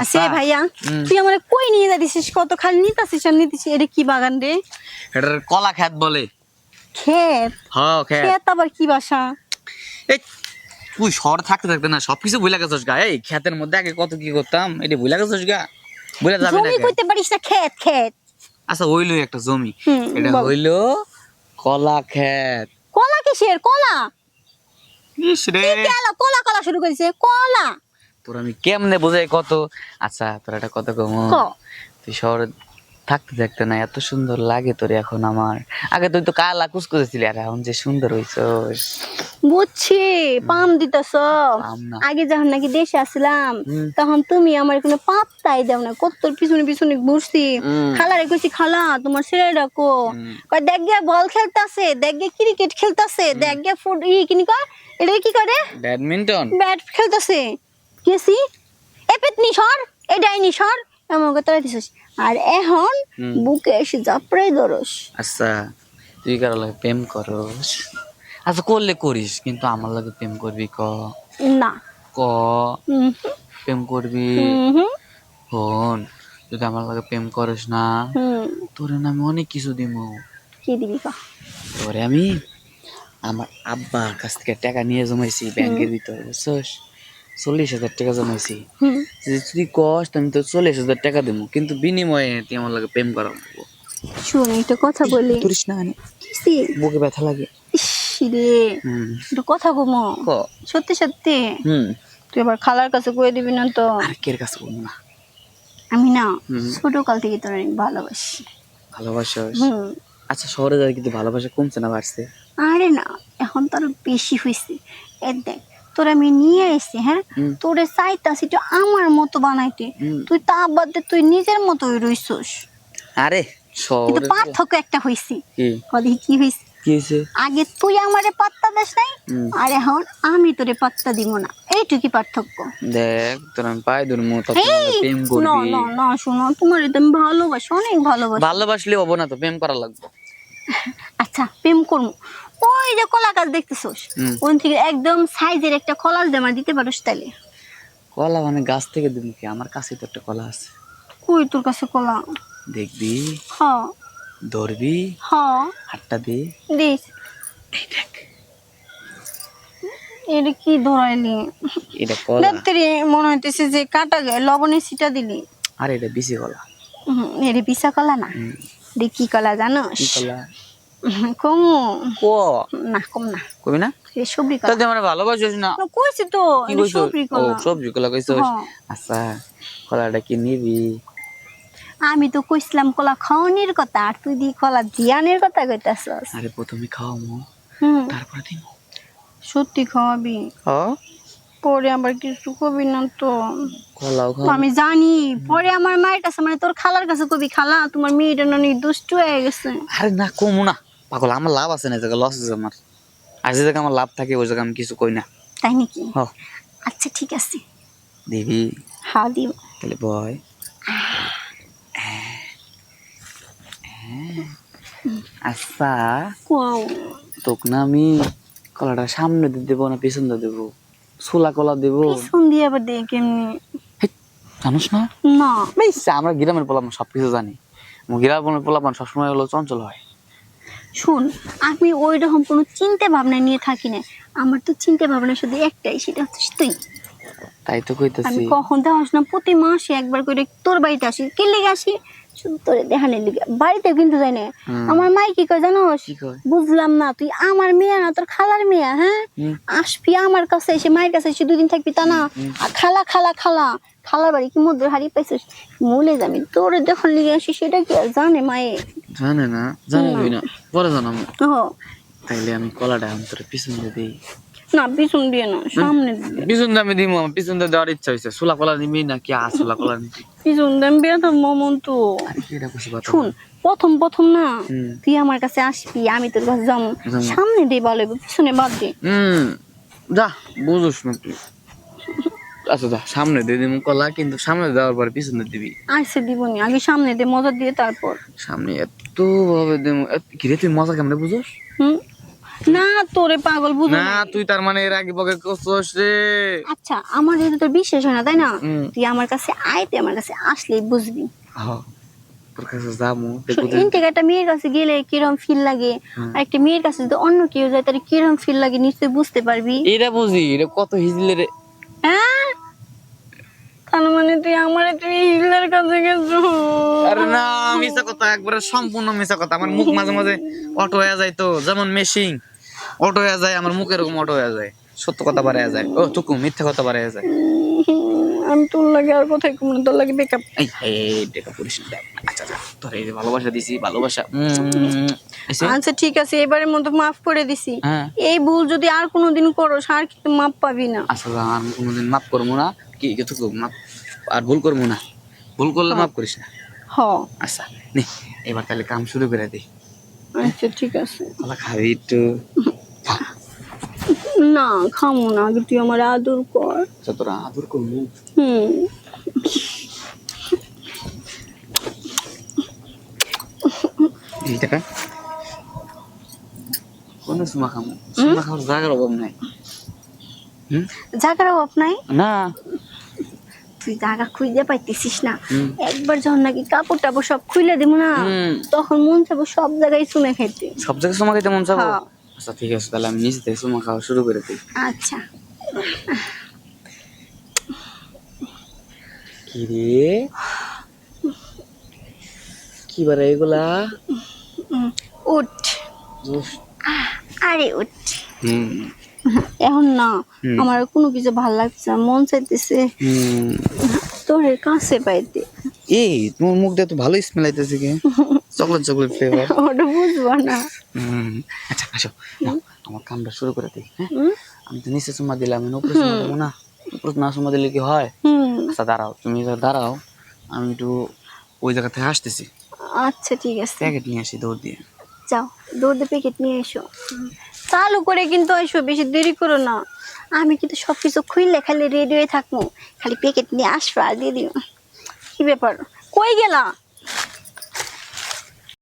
আছে ভাইয়া তুই আমার কই নিয়ে যাচ্ছিস কত খালি নিতাছিস আর নিতেছিস এটা কি বাগান রে এটার কলা ক্ষেত বলে ক্ষেত হ্যাঁ ক্ষেত আবার কি বাসা এই তুই শহর থাকতে থাকতে না সবকিছু ভুলে গেছিস গা এই ক্ষেতের মধ্যে আগে কত কি করতাম এটা ভুলে গেছিস গা ভুলে যাবি না জমি কইতে পারিস না ক্ষেত ক্ষেত আচ্ছা হইলো একটা জমি এটা হইলো কলা ক্ষেত কলা কিসের কলা ইস রে কলা কলা কলা শুরু করেছে কলা তোর আমি কেমনে বুঝাই কত আচ্ছা তোর একটা কথা কম তুই শহরে থাকতে থাকতে না এত সুন্দর লাগে তোর এখন আমার আগে তুই তো কালা কুচকুচেছিলি আর এখন যে সুন্দর হইছস বুঝছি পাম দিতেছ আগে যখন নাকি দেশে আসলাম তখন তুমি আমার কোনো পাত্তাই দাও না কত তোর পিছনে পিছনে ঘুরছি খালারে কইছি খালা তোমার ছেলে ডাকো কয় দেখ গে বল খেলতাছে দেখ গে ক্রিকেট খেলতাছে দেখ গে ফুট কিনি কয় এটা কি করে ব্যাডমিন্টন ব্যাট খেলতাছে কেসি এ পেতনি সর এ ডাইনি সর এমন কথা দিছিস আর এখন বুকে এসে জাপড়াই ধরস আচ্ছা তুই কারো লাগে প্রেম করস আচ্ছা করলে করিস কিন্তু আমার লাগে প্রেম করবি ক না ক প্রেম করবি হন যদি আমার লাগে প্রেম করিস না তোরে না আমি অনেক কিছু দিব কি দিবি ক তোরে আমি আমার আব্বার কাছ থেকে টাকা নিয়ে জমাইছি ব্যাংকের ভিতরে বুঝছস 40,000 টাকা জমাইছি তুই কস আমি তো 40,000 টাকা দেবো কিন্তু বিনিময়ে তুই আমার লাগে প্রেম করা শুন একটা কথা বলি করিস না কিসি বুকে ব্যথা লাগে রে একটা কথা কমো সত্যি সত্যি তুই আবার খালার কাছে কয়ে দিবি না তো আর কের কাছে বলবো না আমি না ছোট কাল থেকে তোর অনেক ভালোবাসি ভালোবাসিস আচ্ছা শহরে যাই কিন্তু ভালোবাসা কমছে না বাড়ছে আরে না এখন তো আরো বেশি হয়েছে এ দেখ তোর আমি নিয়ে এসছি হ্যাঁ তোরে চাইতাছি তো আমার মতো বানাইতে তুই তা বাদে তুই নিজের মতোই রইছস আরে কিন্তু পার্থক্য একটা হইছে কদি কি হইছে কি হইছে আগে তুই আমারে পাত্তা দিস নাই আর এখন আমি তোরে পাত্তা দিব না এইটুকুই পার্থক্য দেখ তোর আমি পাই দূর মত প্রেম করবি না না না শোনো তোমার তো আমি ভালোবাসি অনেক ভালোবাসি ভালোবাসলে হবো না তো প্রেম করা লাগবে আচ্ছা প্রেম করবো ওই যে কলা গাছ দেখতেছস ওন থেকে একদম সাইজের একটা কলা যদি আমার দিতে পারিস তাহলে কলা মানে গাছ থেকে দিবি কি আমার কাছে তো একটা কলা আছে কই তোর কাছে কলা দেখবি হ্যাঁ ধরবি হ্যাঁ হাতটা দে দিস এই দেখ এটা কি ধরাইলি এটা কলা দেখতে মনে হইতেছে যে কাটা গায়ে লবণের সিটা দিলি আরে এটা বিসি কলা এটা বিশা কলা না রে কি কলা জানোস কি কলা কম কো না কম না কবি না এ সবজি কলা তুই আমার ভালোবাসিস না কইছি তো কি এটা কইছস সবজি ও কলা সবজি কলা কইছস আচ্ছা কলাটা কি নিবি আমি তো কইছিলাম কলা খাওয়ানির কথা আর তুই দি কলা দিয়ানের কথা কইতাছস আরে প্রথমে খাওয়ামু তারপরে দিব সত্যি খাওয়াবি হ্যাঁ পরে আবার কিছু কবি না তো কলাও খাও আমি জানি পরে আমার মায়ের কাছে মানে তোর খালার কাছে কবি খালা তোমার মেয়েটা না দুষ্ট হয়ে গেছে আরে না কমু না পাগল আমার লাভ আছে না এই জায়গা লস আছে আমার আর যে জায়গা আমার লাভ থাকে ওই জায়গা আমি কিছু কই না তাই নাকি হ আচ্ছা ঠিক আছে দিবি হ্যাঁ দিব তাহলে বয় আচ্ছা কোয়াও তোকে না আমি কলাটা সামনে দিয়ে দেবো না পিছন দিয়ে দেবো ছোলা কলা দেবো পিছন দিয়ে আবার দেখ কেমনি জানোস না না বেশ আমরা গ্রামের পোলাপান সবকিছু জানি গ্রামের পোলাপান সবসময় হলো চঞ্চল হয় শুন আমি ওই রকম কোনো চিন্তা ভাবনা নিয়ে থাকি না আমার তো চিন্তা ভাবনা শুধু একটাই সেটা হচ্ছে তুই তাই তো কইতেছি আমি কখন দেখাস না প্রতি মাসে একবার করে তোর বাড়িতে আসি কে লেগে আসি শুধু তোরে দেখানোর লিগে বাড়িতে কিন্তু যাই না আমার মাই কি কয় জানোস বুঝলাম না তুই আমার মেয়ে না তোর খালার মেয়ে হ্যাঁ আসবি আমার কাছে এসে মায়ের কাছে এসে 2 দিন থাকবি তা না আর খালা খালা খালা খালার বাড়ি কি মধ্যে হারিয়ে পাইছিস মলে যাবি তোরে দেখার লিগে আসি সেটা কি আর জানে মায়ে জানে না জানাবি না পরে জানাবো ও তাইলে আমি কলাটা তোর পিছন দিয়ে দিই না পিছন দিয়ে না সামনে দিয়ে পিছন দিয়ে আমি দিব আমার পিছন দিয়ে দেওয়ার ইচ্ছা হয়েছে ছোলা কলা নিবি না কি ছোলা কলা নিবি পিছন দিয়ে আমি বেরোতাম মমন তো শুন প্রথম প্রথম না তুই আমার কাছে আসবি আমি তোর কাছে যাবো সামনে দিয়ে ভালো পিছনে বাদ দে যা বুঝুস না তুই আচ্ছা যা সামনে দিয়ে দিবি কলা কিন্তু সামনে দেওয়ার পরে পিছনে দিবি আচ্ছা দিবনি আগে সামনে দিয়ে মজা দিয়ে তারপর সামনে এত ভাবে দেবো কিরে তুই মজা কেমনে বুঝোস না তোরে পাগল বুঝো না তুই তার মানে এর আগে বকে করছস রে। আচ্ছা আমার যেহেতু তোর বিশ্বাস হয় না তাই না, তুই আমার কাছে আয়, তুই আমার কাছে আসলেই বুঝবি। হ্যাঁ তোর কাছে যাবো ইনটেক একটা মেয়ের কাছে গেলে কিরম ফিল লাগে, আর একটা মেয়ের কাছে যদি অন্য কেউ যায় তাহলে কিরম ফিল লাগে নিশ্চয়ই বুঝতে পারবি। এটা বুঝি এটা কত হিজলে রে। হ্যাঁ তার মানে তুই আমারে তুই হিজলার কাছে গেছো? আরে না মিছা কথা, একবারে সম্পূর্ণ মিছা কথা। আমার মুখ মাঝে মাঝে অটো হয়ে যায়, তো যেমন মেশিং অটো হয়ে যায়, আমার মুখ এরকম অটো হয়ে যায়, সত্য কথা বাড়ায় যায়, ও টুকু মিথ্যা কথা বাড়ায় যায়। আমি তোর লাগে আর কোথায় কম তোর লাগে বেকআপ। এই এই দেখা করিস না। আচ্ছা আচ্ছা তোর এই যে ভালোবাসা দিছি, ভালোবাসা এসে আচ্ছা ঠিক আছে, এবারের মতো মাফ করে দিছি। হ্যাঁ এই ভুল যদি আর কোনোদিন করোস আর কিন্তু মাপ পাবি না। আচ্ছা আমি কোনোদিন মাফ করবো না, কি কিছু মাফ আর ভুল করবো না, ভুল করলে মাফ করিস না। হ আচ্ছা নে এবার তাহলে কাম শুরু করে দিই। আচ্ছা ঠিক আছে। তাহলে খাবি একটু? না খামো না, আগে তুই আমার আদর কর। আচ্ছা তোরা আদর করবো। হুম এই টাকা কোন সুমা খামো, সুমা খাওয়ার জায়গার অভাব নাই। জায়গার অভাব নাই? না তুই জায়গা খুঁজে পাইতেছিস না। একবার যখন নাকি কাপড় টাপড় সব খুলে দিব না, তখন মন চাবো সব জায়গায় চুমে খাইতে। সব জায়গায় সুমা খাইতে মন চাবো? হ্যাঁ। আচ্ছা ঠিক আছে তাহলে আমি নিচে থেকে সুমা খাওয়া শুরু করে দিই। আচ্ছা কি রে কি বারে এগুলা? উঠ। আরে উঠ। এখন না আমার কোনো কিছু ভাল লাগছে না, মন চাইতেছে তোর কাছে পাইতে। এই তোমার মুখ দিয়ে তো ভালো স্মেল আইতেছে, কি চকলেট চকলেট ফ্লেভার। ওটা বুঝবো না। আচ্ছা আসো নাও, আমার কামটা শুরু করে দিই। হ্যাঁ আমি তো নিচে সুমা দিলাম, আমি উপরে সুমা দেবো না? উপরে না সুমা দিলে কি হয়? আচ্ছা দাঁড়াও, তুমি দাঁড়াও, আমি একটু ওই জায়গা থেকে আসতেছি। আচ্ছা ঠিক আছে, প্যাকেট নিয়ে আসি দৌড় দিয়ে। যাও দৌড় দিয়ে প্যাকেট নিয়ে এসো, চালু করে কিন্তু এসো, বেশি দেরি করো না। আমি কিন্তু সবকিছু খুললে খালি রেডি হয়ে থাকবো, খালি প্যাকেট নিয়ে আসবো আর দিয়ে দিও। কি ব্যাপার, কই গেলা?